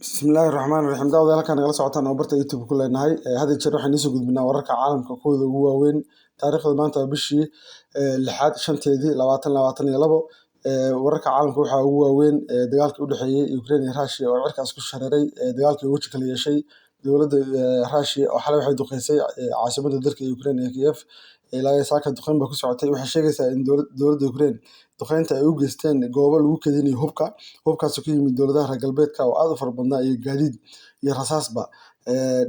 Bismillaahi Raxmaani Raxiim. Daawada halkaan nagala socotaan oo barta YouTube ku leenahay. Had iyo jeer waxaan idiin soo gudbinaa wararka caalamka kuwooda ugu waaweyn. Taariikhda maanta waa bishii lixaad shanteedii 2022. Wararka caalamka waxaa ugu waaweyn dagaalkii u dhexeeyay Ukraine iyo Russia oo cirkaas ku shareeray. Dagaalkii weji kala yeeshay dowladda Russia oo xalay waxay duqeysay caasimadda dalka Ukraine ee Kiev. Ilaa iyo saaka duqeyn baa ku socotay. Waxay sheegaysaa in dowladda Ukraine duqeynta ay u geysteen goobo lagu keydinayo hubkaasoo ka yimid dowladaha reer galbeedka oo aad u fara badnaa iyo gaadiid iyo rasaasba.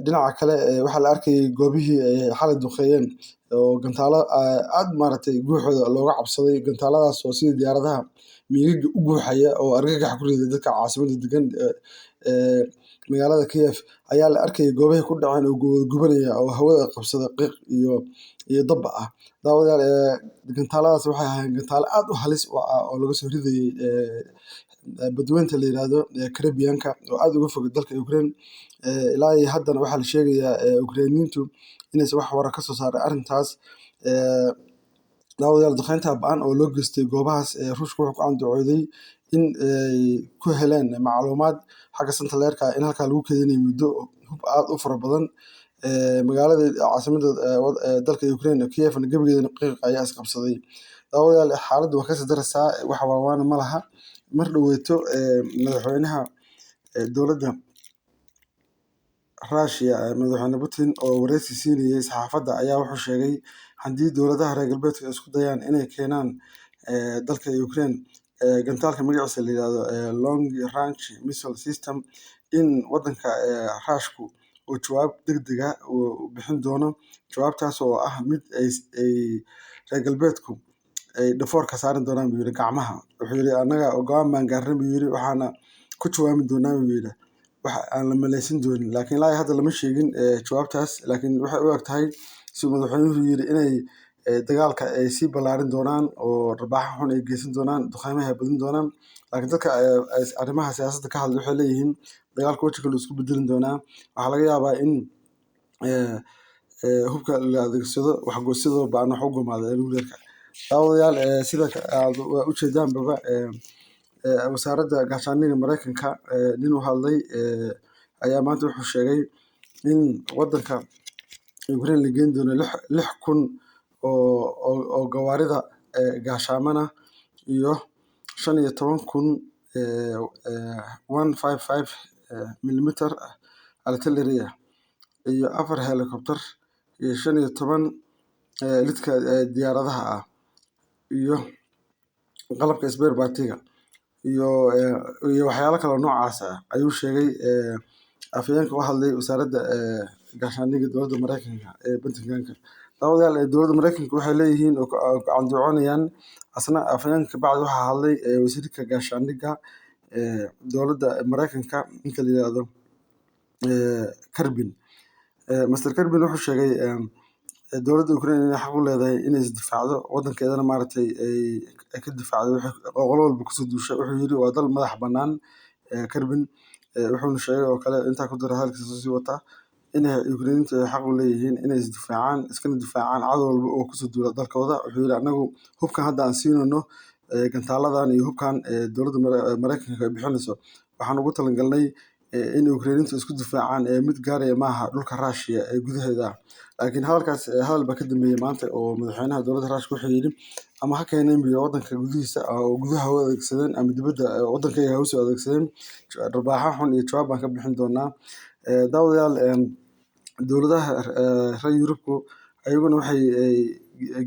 Dhinaca kale waxaa la arkayay goobihii ay xalay duqeeyeen oo gantaalo aad guuxooda looga cabsaday. Gantaaladaas oo sida diyaaradaha miyiga u guuxaya oo argagax ku riday dadka caasimadda degan magaalada Kiev ayaa la arkayay goobahay ku dhaceen oo gubanaya oo hawada qabsada qiiq iyo dab ah. Daawadayaal gantaaladaas waxay ahaayeen gantaalo aad u halis ah oo laga soo ridayay badweynta la yiraahdo Caribbean-ka oo aad uga fog dalka Ukraine. Ilaa iyo haddana waxaa la sheegayaa Ukrainiyiintu inaysan wax warar ka soo saarin arrintaas. Daawadayaal duqeynta ba'an oo loo geystay goobahaas Ruushka wuxuu ku andacooday in ay ku heleen macluumaad xagga sentaleerka in halkaa lagu keydinayo muddo hub aad u fara badan. Magaalada caasimadda dalka Ukraine Kiev-na gabageedana qiiq ayaa is qabsaday. Daawadayaal xaaladdu waa kasii daraysaa, wax waawaan ma laha. Mar dhaweeto madaxweynaha dowladda Russia madaxweyne Putin oo wareysi siinayay saxaafadda ayaa wuxuu sheegay haddii dowladaha reer galbeedka ay isku dayaan inay keenaan dalka Ukraine gantaalka magaciisa la yiraahdo Long Range Missile System in wadanka Ruushku uu jawaab degdeg ah u bixin doono. Jawaabtaas oo ah mid ay reer galbeedku ay dhafoor ka saari doonaan buu yiri gacmaha. Wuxuu yiri annaga go'aan baan gaarnay buu yiri waxaana ku jawaabi doonaa buu yiri wax aan la maleysan doonin. Laakiin ilaa hadda lama sheegin jawaabtaas, laakiin waxay u egtahay si madaxweynuhu yiri inay dagaalka ay sii ballaarin doonaan oo rabaaxa xun ay geysan doonaan, duqeymaha ay badin doonaan. Laakiin dadka arrimaha siyaasadda ka hadla waxay leeyihiin dagaalka weji kale isku bedelin doonaa. Waxaa laga yaabaa in hubka la adeegsado waxgoosida baan wax u gumaada nuclear-ka. Daawadayaal sida aad u jeedaanba wasaaradda gaashaandhigga Mareykanka nin u hadlay ayaa maanta wuxuu sheegay in wadanka Ukraine la geyn doono 6,000 oo gawaarida gaashaamana iyo 15,000 155 millimeter artillery iyo 4 helicopter iyo 15 lidka diyaaradaha ah iyo qalabka spare part-ga iyo waxyaalo kale oo noocaas ah ayuu sheegay afhayeenka u hadlay wasaaradda gaashaandhigga dowladda Mareykanka ee Pentagon-ka. Daawadayaal dowladda Mareykanka waxay leeyihiin oo andacoonayaan asna afhayeenka bacdi waxaa hadlay wasiirka gaashaandhigga dowladda Mareykanka ninka la yiraahdo Kirby. Mr. Kirby wuxuu sheegay dowladda Ukraine inay xaq u leedahay inay isdifaacdo wadankeedana ay ka difaacdo qolo walba kusoo duusha. Wuxuu yiri waa dal madax bannaan Kirby. Wuxuuna sheegay oo kale intaa ku dara hadalkiisa sii wata inay Ukrainiyiintu ay xaq u leeyihiin inay isdifaacaan iskana difaacaan cadow walba oo kusoo duula dalkooda. Wuxuu yiri anagu hubkan hadda aan siinayno gantaaladan iyo hubkan dowladda Mareykanka ay bixinayso waxaan ugu talagalnay in Ukrainiyiintu isku difaacaan mid gaaraya maaha dhulka Russia ee gudaheeda. Laakiin hadalkaas hadal baa ka dambeeyay maanta oo madaxweynaha dowladda Russia wuxuu yiri ama ha keeneen wadanka gudihiisa oo gudaha u adeegsadeen ama dibadda wadankayga ha u soo adeegsadeen rabaaxa xun iyo jawaab baan ka bixin doonaa. Daawadayaal dowladaha reer Yurubku ayaguna waxay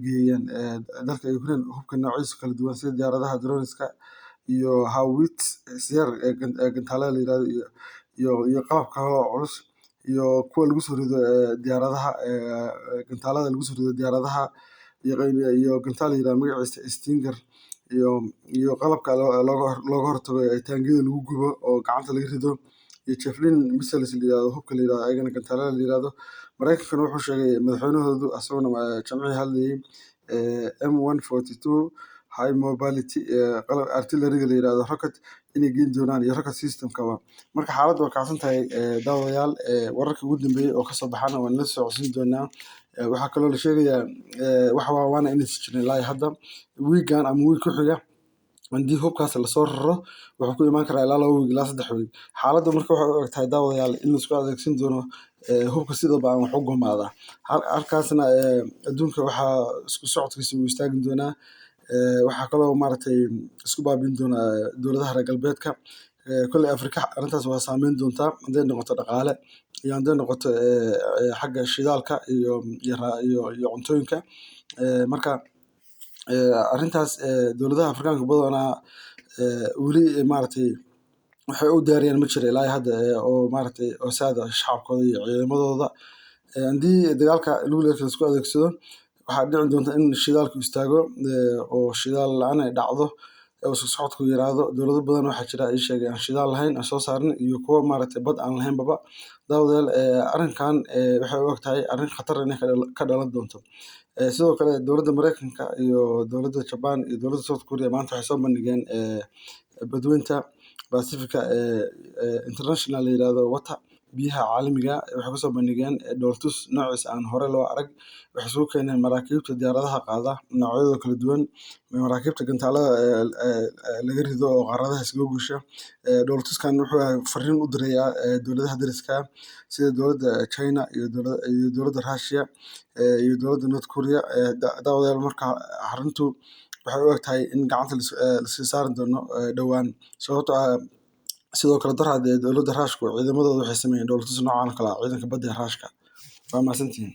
geeyeen dalka Ukraine hubka noocyadiisa kala duwan sida diyaaradaha drones-ka iyo howitzer gantaalada la yiraahdo iyo qalab kale oo culus iyo kuwa lagu soo rido diyaaradaha gantaalada lagu soo rido diyaaradaha iyo gantaal la yiraahdo magaciisa Stinger iyo qalabka looga hortago taangiyada lagu gubo oo gacanta laga rido iyo Javelin missiles la yiraahdo hubka la yiraahdo ayagana gantaalada la yiraahdo. Mareykankana wuxuu sheegay madaxweynahoodu asaguna jamciyada hadlayay M142 high mobility qalab artillery-ga la yiraahdo rocket inay geyn doonaan iyo rocket system-kaba. Marka xaaladdu waa kacsan tahay daawadayaal wararka ugu dambeeyay oo kasoo baxana waan la socodsiin doonaa. Waxaa kaloo la sheegayaa wax waana inaysan jirin ilaa hadda wiigan ama wiig ku xiga haddii hubkaas lasoo raro wuxuu ku imaan karaa ilaa 2 wiig ilaa 3 wiig. Xaaladda marka waxay u egtahay daawadayaal in laisku adeegsan doono hubka sida ba'an wax u gumaada. Halkaasna adduunka waxaa isku socodkiisa uu istaagi doonaa. Waxaa kaloo maaragtay isku baabi'in doona dowladaha reer galbeedka. Kolley Afrika arrintaas waa saameyn doontaa hadday noqoto dhaqaale iyo hadday noqoto xagga shidaalka iyo cuntooyinka. Marka arrintaas dowladaha Afrikaanka badanaa weli maaragtay waxay u diyaariyeen ma jiro ilaa hadda oo maaragtay oo saada shacabkooda iyo ciidamadooda. Haddii dagaalka nuclear-ka laisku adeegsado waxaa dhici doonta in shidaalku istaago oo shidaal la'aan ay dhacdo oo isku socodku yaraado. Dowlado badan waxaa jira ii sheegay aan shidaal lahayn aan soo saarin iyo kuwo maaragtay bad aan lahaynba. Daawadayaal arrinkan waxay u egtahay arrin khatar inay ka dhalan doonto. Sidoo kale dowladda Mareykanka iyo dowladda Japan iyo dowladda South Korea maanta waxay soo bandhigeen badweynta Pacific international la yiraahdo water biyaha caalamiga waxay kusoo bandhigeen dhoolatus noociisa aan hore loo arag. Waxay isugu keeneen maraakiibta diyaaradaha qaada noocyadooda kala duwan, maraakiibta gantaalada laga rido oo qaaradaha iskaga gusha. Dhoolatuskan wuxuu fariin u dirayaa dowladaha dariska ah sida dowladda China iyo dowladda Russia iyo dowladda North Korea. Daawadayaal marka arrintu waxay u egtahay in gacanta lasii saari doono dhowaan sababtoo ah sidoo kale dowladda Ruushka ciidamadooda waxay sameeyeen dhoolatus noocan oo kale ah ciidanka badda ee Ruushka. Waa mahadsantihiin.